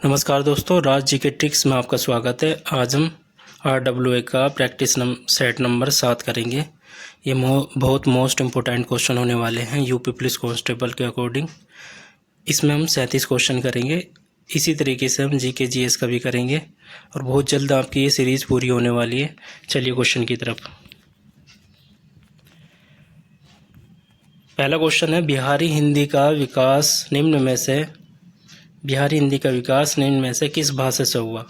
नमस्कार दोस्तों, राज जी के ट्रिक्स में आपका स्वागत है। आज हम RWA का प्रैक्टिस सेट नंबर 7 करेंगे। ये बहुत मोस्ट इम्पोर्टेंट क्वेश्चन होने वाले हैं यूपी पुलिस कांस्टेबल के अकॉर्डिंग। इसमें हम 37 क्वेश्चन करेंगे। इसी तरीके से हम GK GS का भी करेंगे और बहुत जल्द आपकी ये सीरीज़ पूरी होने वाली है। चलिए क्वेश्चन की तरफ। पहला क्वेश्चन है, बिहारी हिंदी का विकास निम्न में से किस भाषा से हुआ?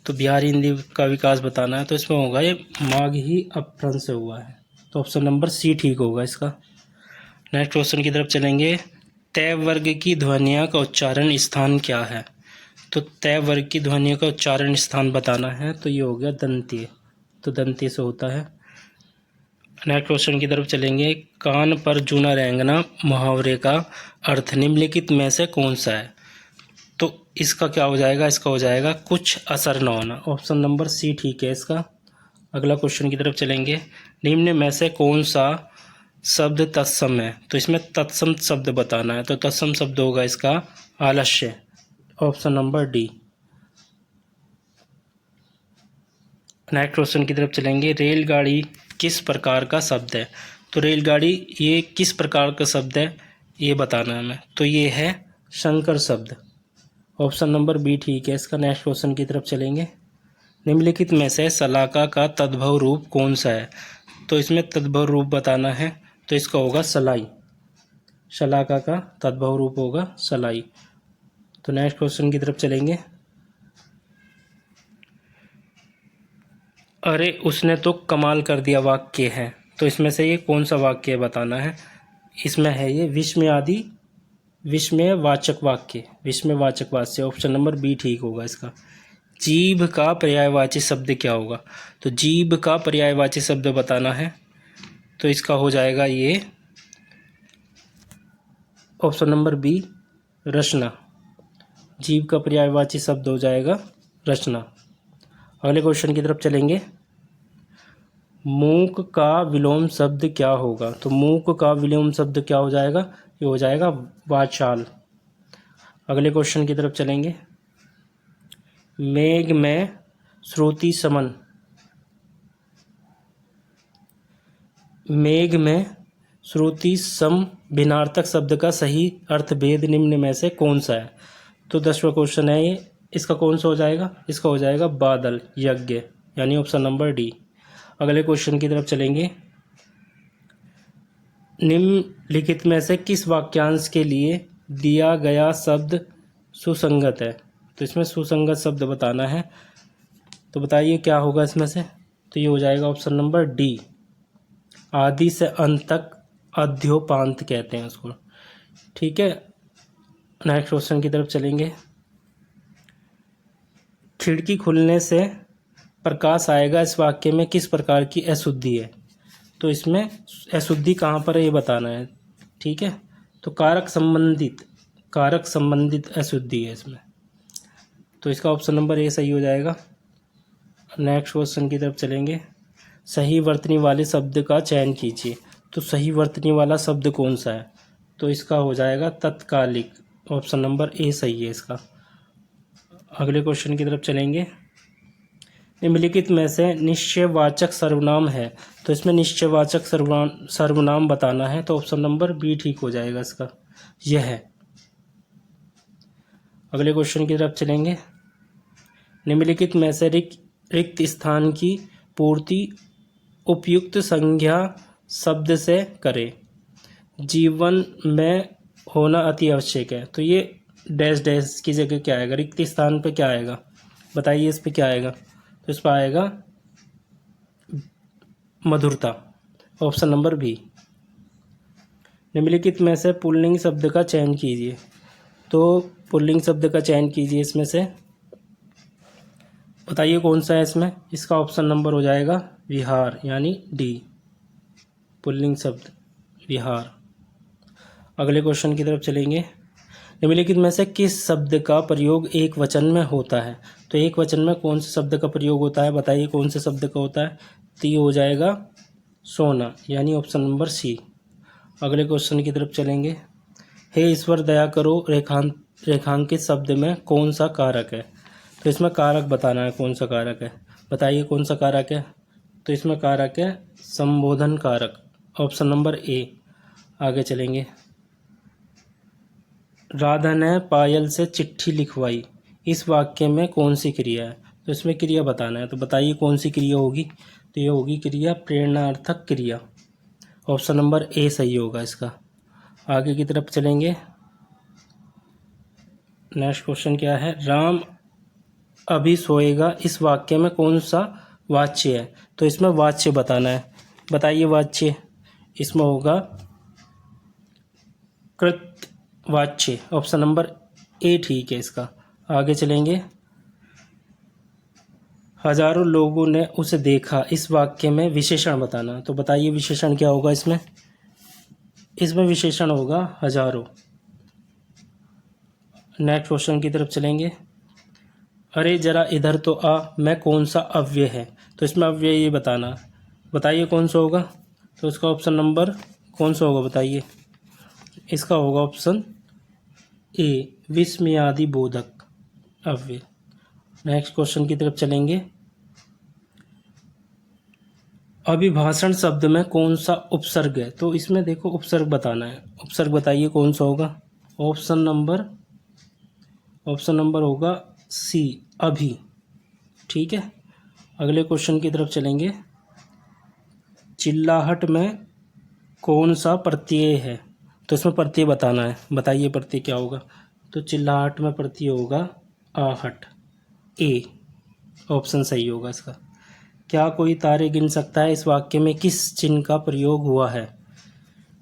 तो बिहारी हिंदी का विकास बताना है तो इसमें होगा ये मागही अपभ्रंश से हुआ है। तो ऑप्शन नंबर सी ठीक होगा इसका। नेक्स्ट क्वेश्चन की तरफ चलेंगे। तय वर्ग की ध्वनियों का उच्चारण स्थान क्या है? तो तय वर्ग की ध्वनियों का उच्चारण स्थान बताना है तो ये हो गया दंतीय। तो दंतीय से होता है। नेक्स्ट क्वेश्चन की तरफ चलेंगे। कान पर जूना रेंगना मुहावरे का अर्थ निम्नलिखित में से कौन सा है? तो इसका क्या हो जाएगा? इसका हो जाएगा कुछ असर न होना। ऑप्शन नंबर सी ठीक है इसका। अगला क्वेश्चन की तरफ चलेंगे। निम्न में से कौन सा शब्द तत्सम है? तो इसमें तत्सम शब्द बताना है तो तत्सम शब्द होगा इसका आलस्य। Option number D. Next question की तरफ चलेंगे। रेलगाड़ी किस प्रकार का शब्द है? तो रेलगाड़ी ये किस प्रकार का शब्द है ये बताना है हमें। तो ये है संकर शब्द। ऑप्शन नंबर बी ठीक है इसका। नेक्स्ट क्वेश्चन की तरफ चलेंगे। निम्नलिखित में से शलाका का तद्भव रूप कौन सा है? तो इसमें तद्भव रूप बताना है तो इसका होगा सलाई। शलाका का तद्भव रूप होगा सलाई। तो नेक्स्ट क्वेश्चन की तरफ चलेंगे। अरे उसने तो कमाल कर दिया वाक्य है। तो इसमें से ये कौन सा वाक्य बताना है? इसमें है ये विस्मयवाचक वाक्य। ऑप्शन नंबर बी ठीक होगा इसका। जीभ का पर्यायवाची शब्द क्या होगा? तो जीभ का पर्यायवाची शब्द बताना है तो इसका हो जाएगा ये ऑप्शन नंबर बी रचना। जीभ का पर्यायवाची शब्द हो जाएगा रचना। अगले क्वेश्चन की तरफ चलेंगे। मूक का विलोम शब्द क्या होगा? तो मूक का विलोम शब्द क्या हो जाएगा? ये हो जाएगा वाचाल। अगले क्वेश्चन की तरफ चलेंगे। मेघ में श्रुति सम भिन्नार्थक शब्द का सही अर्थ भेद निम्न में से कौन सा है? तो 10वां क्वेश्चन है ये। इसका कौन सा हो जाएगा? इसका हो जाएगा बादल यज्ञ, यानी ऑप्शन नंबर डी। अगले क्वेश्चन की तरफ चलेंगे। निम्नलिखित में से किस वाक्यांश के लिए दिया गया शब्द सुसंगत है? तो इसमें सुसंगत शब्द बताना है तो बताइए क्या होगा इसमें से। तो ये हो जाएगा ऑप्शन नंबर डी। आदि से अंत तक अध्योपांत कहते हैं उसको। ठीक है। नेक्स्ट क्वेश्चन की तरफ चलेंगे। खिड़की खुलने से प्रकाश आएगा इस वाक्य में किस प्रकार की अशुद्धि है? तो इसमें अशुद्धि कहाँ पर है ये बताना है। ठीक है। तो कारक संबंधित अशुद्धि है इसमें। तो इसका ऑप्शन नंबर ए सही हो जाएगा। नेक्स्ट क्वेश्चन की तरफ चलेंगे। सही वर्तनी वाले शब्द का चयन कीजिए। तो सही वर्तनी वाला शब्द कौन सा है? तो इसका हो जाएगा तत्कालिक। ऑप्शन नंबर ए सही है इसका। अगले क्वेश्चन की तरफ चलेंगे। निम्नलिखित में से निश्चयवाचक सर्वनाम है तो इसमें निश्चयवाचक सर्वनाम बताना है तो ऑप्शन नंबर बी ठीक हो जाएगा इसका। यह है। अगले क्वेश्चन की तरफ चलेंगे। निम्नलिखित में से रिक्त स्थान की पूर्ति उपयुक्त संज्ञा शब्द से करें। जीवन में होना अति आवश्यक है। तो ये डैश की जगह क्या आएगा? रिक्त स्थान पे क्या आएगा बताइए? इस पे क्या आएगा? तो इस पर आएगा मधुरता। Option number B. निम्नलिखित में से पुल्लिंग शब्द का चयन कीजिए। तो पुल्लिंग शब्द का चयन कीजिए इसमें से बताइए कौन सा है इसमें। इसका ऑप्शन नंबर हो जाएगा विहार, यानी डी। पुल्लिंग शब्द विहार। अगले क्वेश्चन की तरफ चलेंगे। निम्नलिखित में से किस शब्द का प्रयोग एक वचन में होता है? तो एक वचन में कौन से शब्द का प्रयोग होता है बताइए कौन से शब्द का होता है? तो ये हो जाएगा सोना, यानी ऑप्शन नंबर सी। अगले क्वेश्चन की तरफ चलेंगे। हे ईश्वर दया करो रेखांकित शब्द में कौन सा कारक है? तो इसमें कारक बताना है कौन सा कारक है। बताइए कौन सा कारक है। तो इसमें कारक है संबोधन कारक, ऑप्शन नंबर ए। आगे चलेंगे। राधा ने पायल से चिट्ठी लिखवाई, इस वाक्य में कौन सी क्रिया है? तो इसमें क्रिया बताना है। तो बताइए कौन सी क्रिया होगी। तो ये होगी क्रिया प्रेरणार्थक क्रिया, ऑप्शन नंबर ए सही होगा इसका। आगे की तरफ चलेंगे। नेक्स्ट क्वेश्चन क्या है? राम अभी सोएगा, इस वाक्य में कौन सा वाच्य है? तो इसमें वाच्य बताना है। बताइए वाच्य। इसमें होगा कृत वाच्य, ऑप्शन नंबर ए ठीक है इसका। आगे चलेंगे। हजारों लोगों ने उसे देखा, इस वाक्य में विशेषण बताना। तो बताइए विशेषण क्या होगा इसमें। इसमें विशेषण होगा हजारों। नेक्स्ट क्वेश्चन की तरफ चलेंगे। अरे जरा इधर तो आ, मैं कौन सा अव्यय है? तो इसमें अव्यय ये बताना। बताइए कौन सा होगा। तो इसका ऑप्शन नंबर कौन सा होगा बताइए। इसका होगा ऑप्शन ए, विस्मयादि बोधक अव्यय। नेक्स्ट क्वेश्चन की तरफ चलेंगे। अभिभाषण शब्द में कौन सा उपसर्ग है? तो इसमें देखो उपसर्ग बताना है। उपसर्ग बताइए कौन सा होगा। ऑप्शन नंबर होगा सी, अभी। ठीक है। अगले क्वेश्चन की तरफ चलेंगे। चिल्लाहट में कौन सा प्रत्यय है? तो इसमें प्रत्यय बताना है। बताइए प्रत्यय क्या होगा। तो चिल्लाहट में प्रत्यय होगा आहट, ए, ऑप्शन सही होगा इसका। क्या कोई तारे गिन सकता है, इस वाक्य में किस चिन्ह का प्रयोग हुआ है?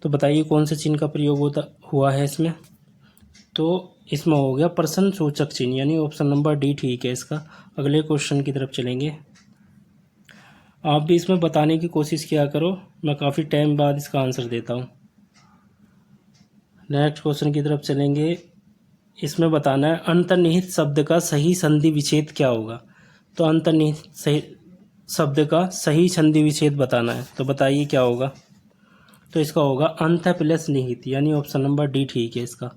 तो बताइए कौन से चिन्ह का प्रयोग हुआ है इसमें। तो इसमें हो गया प्रश्न सूचक चिन्ह, यानी ऑप्शन नंबर डी ठीक है इसका। अगले क्वेश्चन की तरफ चलेंगे। आप भी इसमें बताने की कोशिश किया करो, मैं काफ़ी टाइम बाद इसका आंसर देता हूँ। नेक्स्ट क्वेश्चन की तरफ चलेंगे। इसमें बताना है अंतर्निहित शब्द का सही संधि विच्छेद क्या होगा। तो अंतर्निहित सही शब्द का सही संधि विच्छेद बताना है। तो बताइए क्या होगा। तो इसका होगा अंत प्लस निहित, यानी ऑप्शन नंबर डी ठीक है इसका।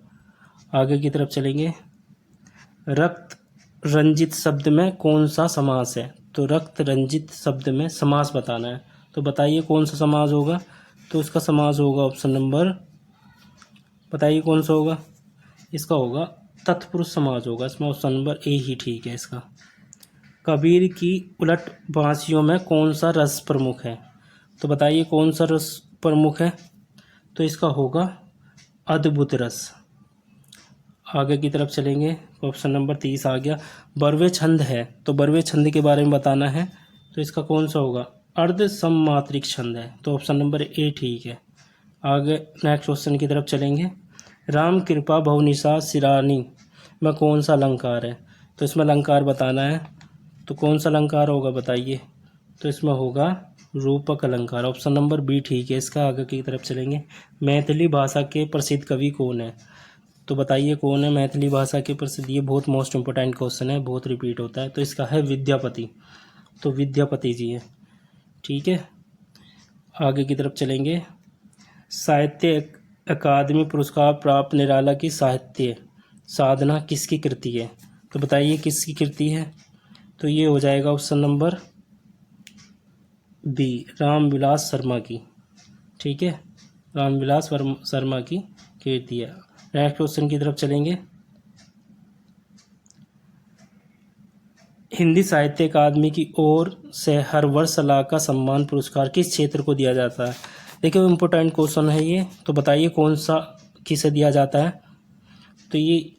आगे की तरफ चलेंगे। रक्त रंजित शब्द में कौन सा समास है? तो रक्त रंजित शब्द में समास बताना है। तो बताइए कौन सा समास होगा। तो इसका समास होगा ऑप्शन नंबर, बताइए कौन सा होगा। इसका होगा तत्पुरुष समास होगा इसमें, ऑप्शन नंबर ए ही ठीक है इसका। कबीर की उलट बांसियों में कौन सा रस प्रमुख है? तो बताइए कौन सा रस प्रमुख है। तो इसका होगा अद्भुत रस। आगे की तरफ चलेंगे। ऑप्शन नंबर 30 आ गया। बरवे छंद है, तो बरवे छंद के बारे में बताना है। तो इसका कौन सा होगा। अर्ध सममात्रिक छंद है, तो ऑप्शन नंबर ए ठीक है। आगे नेक्स्ट क्वेश्चन की तरफ चलेंगे। राम कृपा भवनिशा सिरानी में कौन सा अलंकार है? तो इसमें अलंकार बताना है। तो कौन सा अलंकार होगा बताइए। तो इसमें होगा रूपक अलंकार, ऑप्शन नंबर बी ठीक है इसका। आगे की तरफ चलेंगे। मैथिली भाषा के प्रसिद्ध कवि कौन है? तो बताइए कौन है मैथिली भाषा के प्रसिद्ध। ये बहुत मोस्ट इंपोर्टेंट क्वेश्चन है, बहुत रिपीट होता है। तो इसका है विद्यापति। तो विद्यापति जी है, ठीक है। आगे की तरफ चलेंगे। साहित्य अकादमी पुरस्कार प्राप्त निराला की साहित्य साधना किसकी कृति है? तो बताइए किसकी कृति है। तो ये हो जाएगा option number B, Ramvilas Sharma की। ठीक है, रामविलास शर्मा की कृति है। नेक्स्ट क्वेश्चन की तरफ चलेंगे। हिंदी साहित्य अकादमी की ओर से हर वर्ष सलाह का सम्मान पुरस्कार किस क्षेत्र को दिया जाता है? देखिए इम्पोर्टेंट क्वेश्चन है ये। तो बताइए कौन सा किसे दिया जाता है। तो ये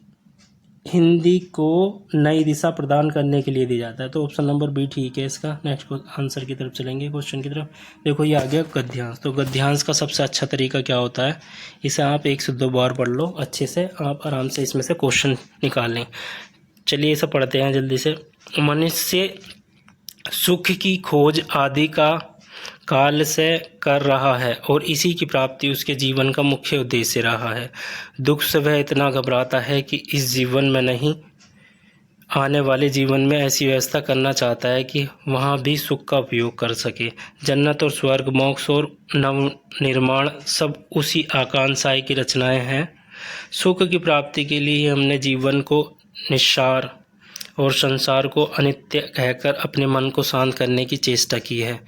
हिंदी को नई दिशा प्रदान करने के लिए दिया जाता है। तो ऑप्शन नंबर बी ठीक है इसका। नेक्स्ट आंसर की तरफ चलेंगे, क्वेश्चन की तरफ। देखो ये आ गया गद्यांश। तो गद्यांश का सबसे अच्छा तरीका क्या होता है, इसे आप 1 से 2 बार पढ़ लो अच्छे से, आप आराम से इसमें से क्वेश्चन निकाल लें। चलिए इसे पढ़ते हैं जल्दी से। मनुष्य सुख की खोज आदि का काल से कर रहा है और इसी की प्राप्ति उसके जीवन का मुख्य उद्देश्य रहा है। दुख से वह इतना घबराता है कि इस जीवन में नहीं, आने वाले जीवन में ऐसी व्यवस्था करना चाहता है कि वहाँ भी सुख का उपयोग कर सके। जन्नत और स्वर्ग, मोक्ष और नव निर्माण सब उसी आकांक्षाएं की रचनाएं हैं सुख की प्राप्ति के लिए हमने जीवन को निस्सार और संसार को अनित्य कहकर अपने मन को शांत करने की चेष्टा की है।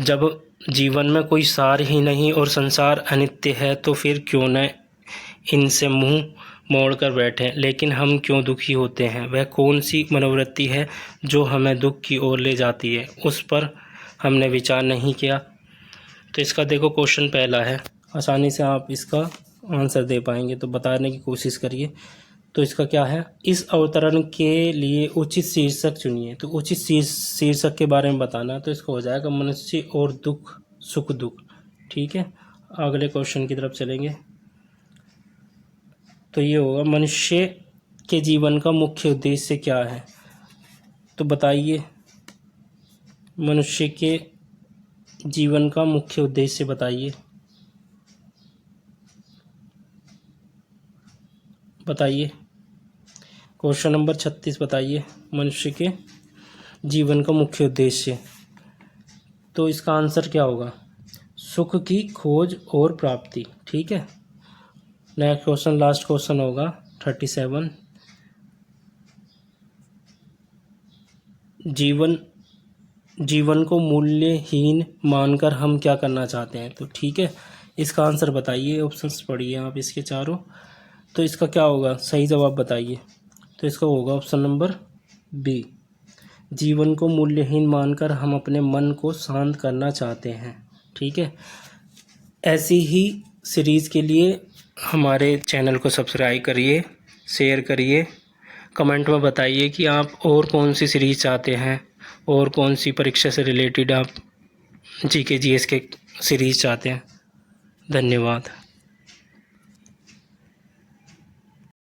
जब जीवन में कोई सार ही नहीं और संसार अनित्य है तो फिर क्यों न इनसे मुंह मोड़ कर बैठें। लेकिन हम क्यों दुखी होते हैं? वह कौन सी मनोवृत्ति है जो हमें दुख की ओर ले जाती है? उस पर हमने विचार नहीं किया। तो इसका देखो क्वेश्चन पहला है, आसानी से आप इसका आंसर दे पाएंगे तो बताने की कोशिश करिए। तो इसका क्या है, इस अवतरण के लिए उचित शीर्षक चुनिए। तो उचित शीर्षक के बारे में बताना, तो इसका हो जाएगा मनुष्य और दुख, सुख दुख। ठीक है, अगले क्वेश्चन की तरफ चलेंगे। तो ये होगा, मनुष्य के जीवन का मुख्य उद्देश्य क्या है? तो बताइए, मनुष्य के जीवन का मुख्य उद्देश्य बताइए, बताइए। क्वेश्चन नंबर 36 बताइए, मनुष्य के जीवन का मुख्य उद्देश्य। तो इसका आंसर क्या होगा? सुख की खोज और प्राप्ति। ठीक है, नेक्स्ट क्वेश्चन, लास्ट क्वेश्चन होगा 37। जीवन को मूल्यहीन मानकर हम क्या करना चाहते हैं? तो ठीक है, इसका आंसर बताइए, ऑप्शंस पढ़िए आप इसके चारों। तो इसका क्या होगा, सही जवाब बताइए। तो इसका होगा ऑप्शन नंबर बी, जीवन को मूल्यहीन मानकर हम अपने मन को शांत करना चाहते हैं। ठीक है, ऐसी ही सीरीज़ के लिए हमारे चैनल को सब्सक्राइब करिए, शेयर करिए, कमेंट में बताइए कि आप और कौन सी सीरीज़ चाहते हैं और कौन सी परीक्षा से रिलेटेड आप जीके जीएस के सीरीज़ चाहते हैं। धन्यवाद।